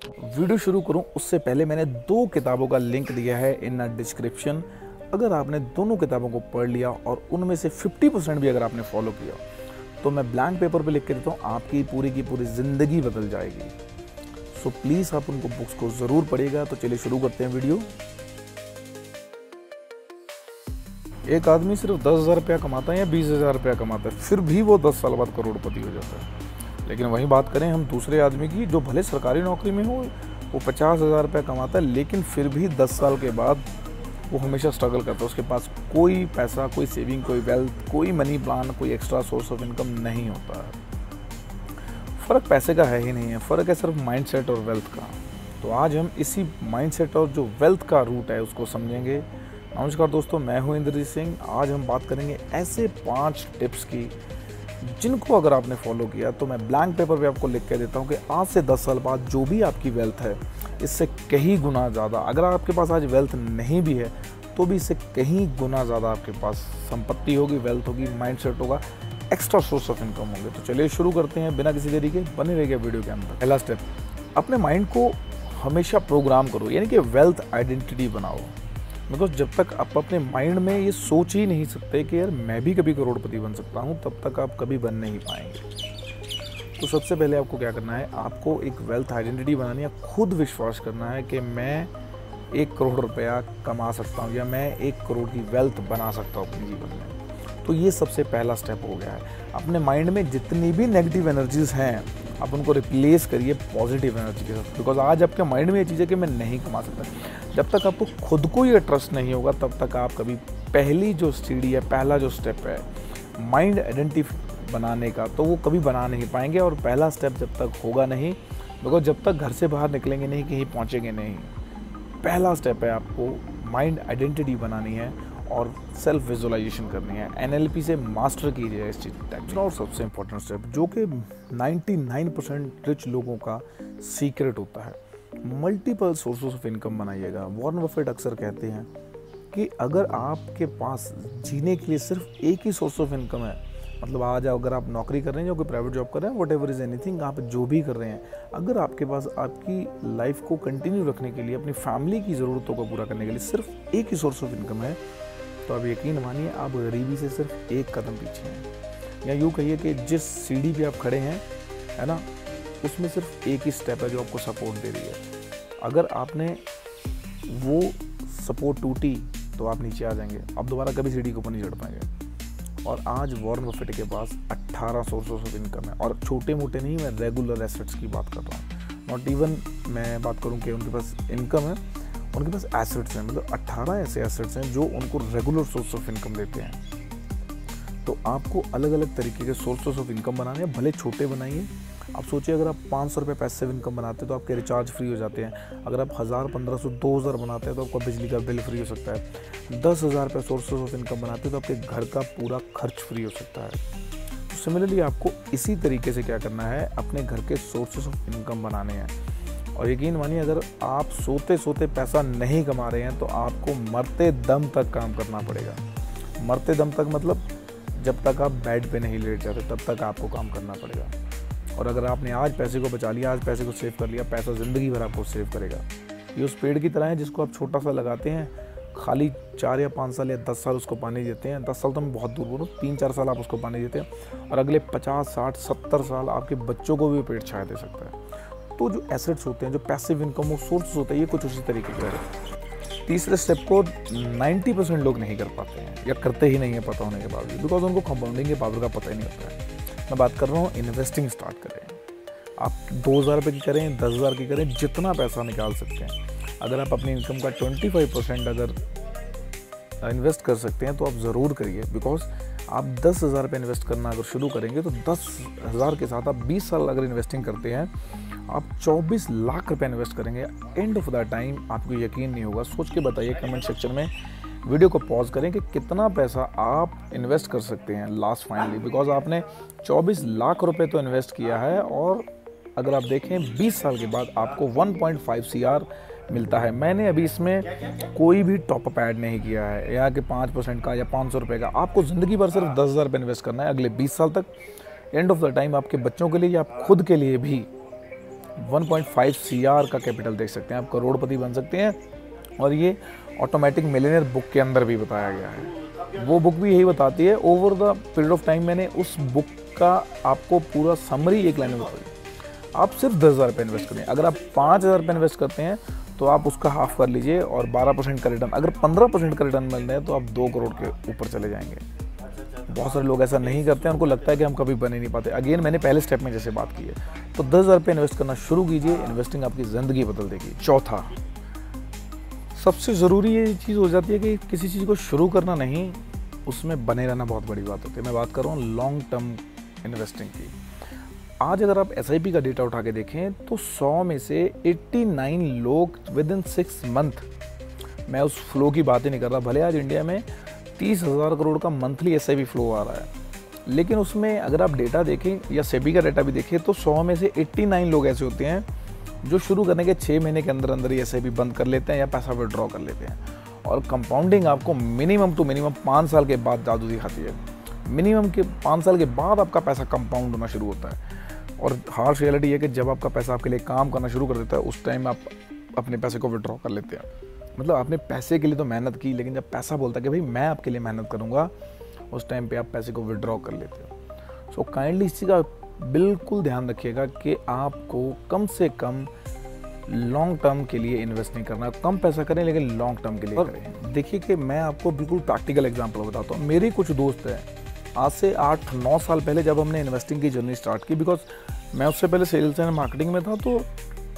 Video शुरू करूं उससे पहले मैंने 2 किताबों का लिंक दिया है इन डिस्क्रिप्शन। अगर आपने दोनों किताबों को पढ़ लिया और उनमें से 50% भी अगर आपने फॉलो किया तो मैं ब्लैंक पेपर पे लिख के देता हूँ, आपकी पूरी की पूरी ज़िंदगी बदल जाएगी। सो प्लीज़ आप उनको बुक्स को ज़रूर पढ़िएगा। तो चलिए शुरू करते हैं वीडियो। एक आदमी सिर्फ 10,000 रुपया कमाता है या 20,000 रुपया कमाता है, फिर भी वो 10 साल बाद करोड़पति हो जाता है। लेकिन वहीं बात करें हम दूसरे आदमी की, जो भले सरकारी नौकरी में हो, वो 50,000 रुपया कमाता है लेकिन फिर भी 10 साल के बाद वो हमेशा स्ट्रगल करता है। उसके पास कोई पैसा, कोई सेविंग, कोई वेल्थ, कोई मनी प्लान, कोई एक्स्ट्रा सोर्स ऑफ इनकम नहीं होता है। फ़र्क पैसे का है ही नहीं है, फ़र्क है सिर्फ माइंडसेट और वेल्थ का। तो आज हम इसी माइंडसेट और जो वेल्थ का रूट है उसको समझेंगे। नमस्कार दोस्तों, मैं हूं इंद्रजीत सिंह। आज हम बात करेंगे ऐसे 5 टिप्स की जिनको अगर आपने फॉलो किया तो मैं ब्लैंक पेपर पे आपको लिख के देता हूं कि आज से 10 साल बाद जो भी आपकी वेल्थ है इससे कहीं गुना ज़्यादा, अगर आपके पास आज वेल्थ नहीं भी है तो भी इससे कहीं गुना ज़्यादा आपके पास संपत्ति होगी, वेल्थ होगी, माइंडसेट होगा, एक्स्ट्रा सोर्स ऑफ इनकम होंगे। तो चलिए शुरू करते हैं बिना किसी देरी के। बने रहिएगा वीडियो के अंदर। पहला स्टेप, अपने माइंड को हमेशा प्रोग्राम करो, यानी कि वेल्थ आइडेंटिटी बनाओ। बिकॉज जब तक आप अपने माइंड में ये सोच ही नहीं सकते कि यार मैं भी कभी करोड़पति बन सकता हूँ, तब तक आप कभी बन नहीं पाएंगे। तो सबसे पहले आपको क्या करना है, आपको एक वेल्थ आइडेंटिटी बनानी है। खुद विश्वास करना है कि मैं 1 करोड़ रुपया कमा सकता हूँ या मैं 1 करोड़ की वेल्थ बना सकता हूँ अपने जीवन में। तो ये सबसे पहला स्टेप हो गया है। अपने माइंड में जितनी भी नेगेटिव एनर्जीज हैं आप उनको रिप्लेस करिए पॉजिटिव एनर्जी के साथ। बिकॉज आज आपके माइंड में ये चीज़ है कि मैं नहीं कमा सकता। जब तक आपको खुद को ये ट्रस्ट नहीं होगा तब तक आप कभी पहली जो सीढ़ी है, पहला जो स्टेप है माइंड आइडेंटिटी बनाने का, तो वो कभी बना नहीं पाएंगे। और पहला स्टेप जब तक होगा नहीं, बिकॉज जब तक घर से बाहर निकलेंगे नहीं, कहीं पहुँचेंगे नहीं। पहला स्टेप है आपको माइंड आइडेंटिटी बनानी है और सेल्फ विजुअलाइजेशन करनी है। NLP से मास्टर कीजिए इस चीज़। और सबसे इम्पोर्टेंट स्टेप जो कि 99% रिच लोगों का सीक्रेट होता है, मल्टीपल सोर्सेस ऑफ इनकम बनाइएगा। वॉरेन बफेट अक्सर कहते हैं कि अगर आपके पास जीने के लिए सिर्फ एक ही सोर्स ऑफ इनकम है, मतलब आज अगर आप नौकरी कर रहे हैं या कोई प्राइवेट जॉब कर रहे हैं, वट एवर इज़ एनीथिंग, आप जो भी कर रहे हैं, अगर आपके पास आपकी लाइफ को कंटिन्यू रखने के लिए, अपनी फैमिली की ज़रूरतों को पूरा करने के लिए सिर्फ एक ही सोर्स ऑफ इनकम है, तो आप यकीन मानिए आप गरीबी से सिर्फ 1 कदम पीछे हैं। या यूँ कहिए कि जिस सीढ़ी पे आप खड़े हैं, है ना, उसमें सिर्फ एक ही स्टेप है जो आपको सपोर्ट दे रही है। अगर आपने वो सपोर्ट टूटी तो आप नीचे आ जाएंगे, आप दोबारा कभी सीढ़ी के ऊपर नहीं चढ़ पाएंगे। और आज वॉरेन बफेट के पास 18 सोर्सेस ऑफ इनकम है। और छोटे मोटे नहीं, मैं रेगुलर एसेट्स की बात कर रहा हूँ। नॉट इवन मैं बात करूँ कि उनके पास इनकम है, उनके पास एसेट्स हैं। मतलब 18 ऐसे एसेट्स हैं जो उनको रेगुलर सोर्स ऑफ इनकम देते हैं। तो आपको अलग अलग तरीके के सोर्सेस ऑफ इनकम बनाने हैं, भले छोटे बनाइए। आप सोचिए अगर आप 500 रुपये पैसिव इनकम बनाते हैं तो आपके रिचार्ज फ्री हो जाते हैं। अगर आप 1000, 1500, 2000 बनाते हैं तो आपका बिजली का बिल फ्री हो सकता है। 10,000 रुपये सोर्सेस ऑफ इनकम बनाते हैं तो आपके घर का पूरा खर्च फ्री हो सकता है। तो सिमिलरली आपको इसी तरीके से क्या करना है, अपने घर के सोर्सेस ऑफ इनकम बनाने हैं। और यकीन मानिए अगर आप सोते सोते पैसा नहीं कमा रहे हैं तो आपको मरते दम तक काम करना पड़ेगा। मरते दम तक मतलब जब तक आप बेड पे नहीं लेट जाते तब तक आपको काम करना पड़ेगा। और अगर आपने आज पैसे को बचा लिया, आज पैसे को सेव कर लिया, पैसा ज़िंदगी भर आपको सेव करेगा। ये उस पेड़ की तरह है जिसको आप छोटा सा लगाते हैं, खाली 4 या 5 साल या 10 साल उसको पानी देते हैं। 10 साल तो मैं बहुत दूर बोलूँ, 3-4 साल आप उसको पानी देते हैं और अगले 50, 60, 70 साल आपके बच्चों को भी पेड़ छाया दे सकता है। तो जो एसेट्स होते हैं, जो पैसिव इनकम वो सोर्स होते हैं, ये कुछ उसी तरीके के हैं। तीसरे स्टेप को 90% लोग नहीं कर पाते हैं या करते ही नहीं है पता होने के बावजूद, बिकॉज उनको कंपाउंडिंग के पावर का पता ही नहीं होता है। मैं बात कर रहा हूँ इन्वेस्टिंग स्टार्ट करें। आप 2,000 रुपये की करें, 10,000 की करें, जितना पैसा निकाल सकते हैं। अगर आप अपनी इनकम का 25% अगर इन्वेस्ट कर सकते हैं तो आप ज़रूर करिए। बिकॉज आप 10,000 रुपये इन्वेस्ट करना अगर शुरू करेंगे तो 10,000 के साथ आप 20 साल अगर इन्वेस्टिंग करते हैं, आप 24 लाख रुपये इन्वेस्ट करेंगे। एंड ऑफ द टाइम आपको यकीन नहीं होगा। सोच के बताइए कमेंट सेक्शन में, वीडियो को पॉज करें कि कितना पैसा आप इन्वेस्ट कर सकते हैं लास्ट फाइनली। बिकॉज आपने 24 लाख रुपए तो इन्वेस्ट किया है और अगर आप देखें 20 साल के बाद आपको 1.5 CR मिलता है। मैंने अभी इसमें कोई भी टॉप अप ऐड नहीं किया है, या कि 5% का या 500 रुपये का। आपको ज़िंदगी भर सिर्फ 10,000 रुपये इन्वेस्ट करना है अगले 20 साल तक। एंड ऑफ द टाइम आपके बच्चों के लिए या आप खुद के लिए भी 1.5 CR का कैपिटल देख सकते हैं, आप करोड़पति बन सकते हैं। और ये ऑटोमेटिक मिलियनेयर बुक के अंदर भी बताया गया है। वो बुक भी यही बताती है। Over the period of time मैंने उस बुक का आपको पूरा समरी एक लाइन में बताई। आप सिर्फ 10,000 रुपये इन्वेस्ट करें। अगर आप 5,000 रुपये इन्वेस्ट करते हैं तो आप उसका हाफ कर लीजिए और 12% का रिटर्न, अगर 15% का रिटर्न मिल रहा है तो आप 2 करोड़ के ऊपर चले जाएंगे। बहुत सारे लोग ऐसा नहीं करते हैं, उनको लगता है कि हम कभी बन ही नहीं पाते। अगेन मैंने पहले स्टेप में जैसे बात की है, तो 10,000 रुपये इन्वेस्ट करना शुरू कीजिए, इन्वेस्टिंग आपकी ज़िंदगी बदल देगी। चौथा, सबसे ज़रूरी ये चीज़ हो जाती है कि किसी चीज़ को शुरू करना नहीं, उसमें बने रहना बहुत बड़ी बात होती है। मैं बात कर रहा हूँ लॉन्ग टर्म इन्वेस्टिंग की। आज अगर आप SIP का डेटा उठा के देखें तो 100 में से 89 लोग विदिन 6 मंथ, मैं उस फ्लो की बात ही नहीं कर रहा, भले आज इंडिया में 30,000 करोड़ का मंथली SIP फ्लो आ रहा है, लेकिन उसमें अगर आप डेटा देखें या SEBI का डेटा भी देखें तो 100 में से 89 लोग ऐसे होते हैं जो शुरू करने के 6 महीने के अंदर अंदर ही SIP बंद कर लेते हैं या पैसा विड्रॉ कर लेते हैं। और कंपाउंडिंग आपको मिनिमम टू मिनिमम 5 साल के बाद जादू दिखाती है। मिनिमम के 5 साल के बाद आपका पैसा कंपाउंड होना शुरू होता है। और हार्श रियलिटी है कि जब आपका पैसा आपके लिए काम करना शुरू कर देता है, उस टाइम आप अपने पैसे को विड्रॉ कर लेते हैं। मतलब आपने पैसे के लिए तो मेहनत की, लेकिन जब पैसा बोलता है कि भाई मैं आपके लिए मेहनत करूँगा, उस टाइम पे आप पैसे को विड्रॉ कर लेते हो। सो काइंडली इस चीज़ का बिल्कुल ध्यान रखिएगा कि आपको कम से कम लॉन्ग टर्म के लिए इन्वेस्ट नहीं करना। कम पैसा करें लेकिन लॉन्ग टर्म के लिए करें। देखिए कि मैं आपको बिल्कुल प्रैक्टिकल एग्जांपल बताता हूँ। मेरे कुछ दोस्त हैं, आज से 8-9 साल पहले जब हमने इन्वेस्टिंग की जर्नी स्टार्ट की, बिकॉज मैं उससे पहले सेल्स एंड मार्केटिंग में था, तो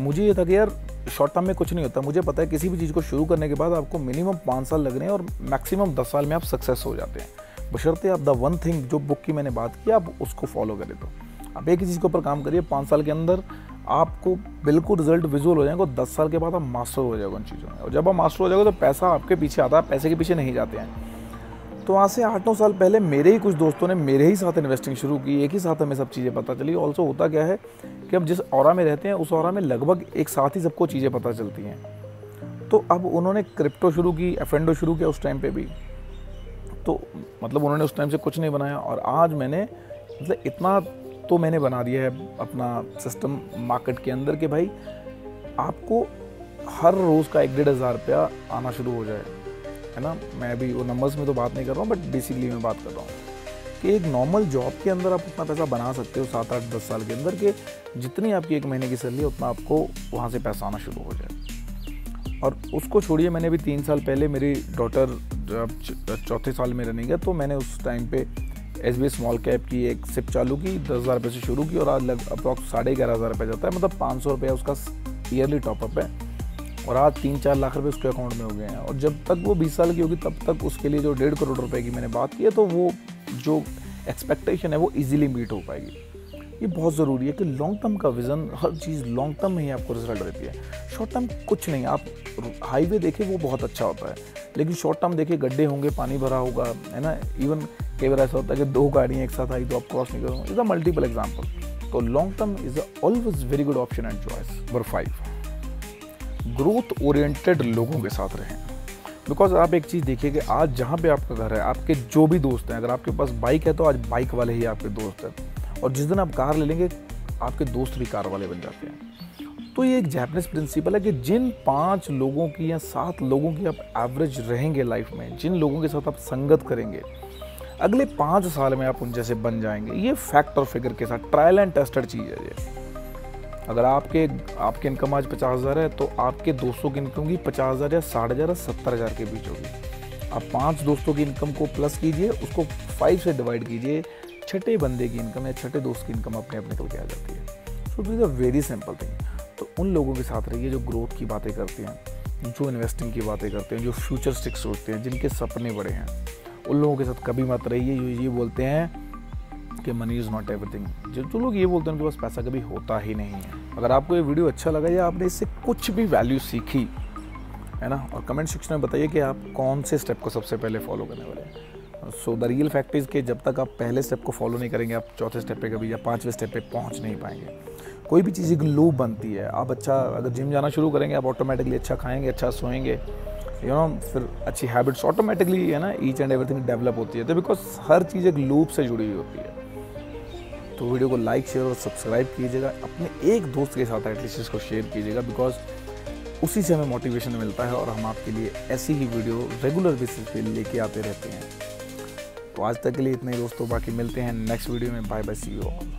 मुझे ये था कि यार शॉर्ट टर्म में कुछ नहीं होता। मुझे पता है किसी भी चीज़ को शुरू करने के बाद आपको मिनिमम 5 साल लग रहे हैं और मैक्सिमम 10 साल में आप सक्सेस हो जाते हैं, बशर्ते आप द वन थिंग जो बुक की मैंने बात की आप उसको फॉलो करें। तो आप एक ही चीज़ के ऊपर काम करिए, 5 साल के अंदर आपको बिल्कुल रिजल्ट विजुअल हो जाएंगे और 10 साल के बाद आप मास्टर हो जाएगा उन चीज़ों में। और जब आप मास्टर हो जाएगा तो पैसा आपके पीछे आता है, पैसे के पीछे नहीं जाते हैं। तो आज से 8-9 साल पहले मेरे ही कुछ दोस्तों ने मेरे ही साथ इन्वेस्टिंग शुरू की, एक ही साथ हमें सब चीज़ें पता चली। ऑल्सो होता क्या है कि हम जिस ऑरा में रहते हैं उस ऑरा में लगभग एक साथ ही सबको चीज़ें पता चलती हैं। तो अब उन्होंने क्रिप्टो शुरू की, F&O शुरू किया उस टाइम पे भी, तो मतलब उन्होंने उस टाइम से कुछ नहीं बनाया। और आज मैंने मतलब इतना तो मैंने बना दिया है अपना सिस्टम मार्केट के अंदर कि भाई आपको हर रोज़ का 1-1.5 हज़ार रुपया आना शुरू हो जाए, है ना। मैं अभी वो नंबर्स में तो बात नहीं कर रहा हूँ, बट बेसिकली मैं बात कर रहा हूँ कि एक नॉर्मल जॉब के अंदर आप उतना पैसा बना सकते हो 7-8-10 साल के अंदर के जितनी आपकी 1 महीने की सैलरी है उतना आपको वहाँ से पैसा आना शुरू हो जाए। और उसको छोड़िए, मैंने अभी 3 साल पहले मेरी डॉटर जब 4थे साल में रहने गया तो मैंने उस टाइम पे SBI स्मॉल कैप की एक सिप चालू की, 10,000 रुपये से शुरू की और आज अप्रॉक्स 11,500 रुपये जाता है। मतलब 500 रुपया उसका ईयरली टॉपअप है और आज 3-4 लाख रुपए उसके अकाउंट में हो गए हैं। और जब तक वो 20 साल की होगी तब तक उसके लिए जो 1.5 करोड़ रुपए की मैंने बात की है, तो वो जो एक्सपेक्टेशन है वो इजीली मीट हो पाएगी। ये बहुत ज़रूरी है कि लॉन्ग टर्म का विज़न, हर चीज़ लॉन्ग टर्म में ही आपको रिजल्ट देती है। शॉर्ट टर्म कुछ नहीं, आप हाईवे देखें वो बहुत अच्छा होता है, लेकिन शॉर्ट टर्म देखिए गड्ढे होंगे, पानी भरा होगा, है ना। इवन कई बार ऐसा होता है कि 2 गाड़ियाँ एक साथ आई तो आप क्रॉस नहीं करोगे। Is a multiple example. तो long term is always very good option and choice. Number 5, growth oriented लोगों के साथ रहें। बिकॉज आप एक चीज़ देखिए कि आज जहाँ पे आपका घर है, आपके जो भी दोस्त हैं, अगर आपके पास बाइक है तो आज बाइक वाले ही आपके दोस्त हैं, और जिस दिन आप कार ले लेंगे आपके दोस्त भी कार वाले बन जाते हैं। तो ये एक जैपनीज प्रिंसिपल है कि जिन 5 लोगों की या 7 लोगों की आप एवरेज रहेंगे लाइफ में, जिन लोगों के साथ आप संगत करेंगे, अगले 5 साल में आप उन जैसे बन जाएंगे। ये फैक्ट और फिगर के साथ ट्रायल एंड टेस्टेड चीज़ है ये। अगर आपके इनकम आज 50,000 है तो आपके दोस्तों की इनकम की 50,000 या 60,000 या 70,000 के बीच होगी। आप 5 दोस्तों की इनकम को प्लस कीजिए, उसको 5 से डिवाइड कीजिए, छठे बंदे की इनकम या छठे दोस्त की इनकम अपने आप निकल के आ जाती है। So this is a very simple thing. तो उन लोगों के साथ रहिए जो ग्रोथ की बातें करते हैं, जो इन्वेस्टिंग की बातें करते हैं, जो फ्यूचरिस्टिक सोचते हैं, जिनके सपने बड़े हैं। उन लोगों के साथ कभी मत रहिए जो ये बोलते हैं कि मनी इज़ नॉट एवरीथिंग। जो लोग ये बोलते हैं उनके पास पैसा कभी होता ही नहीं है। अगर आपको ये वीडियो अच्छा लगा या आपने इससे कुछ भी वैल्यू सीखी है ना, और कमेंट सेक्शन में बताइए कि आप कौन से स्टेप को सबसे पहले फॉलो करने वाले हैं। So the real fact is कि जब तक आप पहले स्टेप को फॉलो नहीं करेंगे, आप चौथे स्टेप पे कभी या 5वें स्टेप पे पहुंच नहीं पाएंगे। कोई भी चीज़ एक लूप बनती है। आप अच्छा अगर जिम जाना शुरू करेंगे, आप ऑटोमेटिकली अच्छा खाएंगे, अच्छा सोएंगे, फिर अच्छी हैबिट्स ऑटोमेटिकली, है ना, ईच एंड एवरीथिंग डेवलप होती है। तो बिकॉज हर चीज़ एक लूप से जुड़ी हुई होती है। तो वीडियो को लाइक, शेयर और सब्सक्राइब कीजिएगा। अपने एक दोस्त के साथ एटलीस्ट इसको शेयर कीजिएगा, बिकॉज उसी से हमें मोटिवेशन मिलता है और हम आपके लिए ऐसी ही वीडियो रेगुलर बेसिस पे लेके आते रहते हैं। तो आज तक के लिए इतना ही दोस्तों, बाकी मिलते हैं नेक्स्ट वीडियो में। Bye bye, see you all.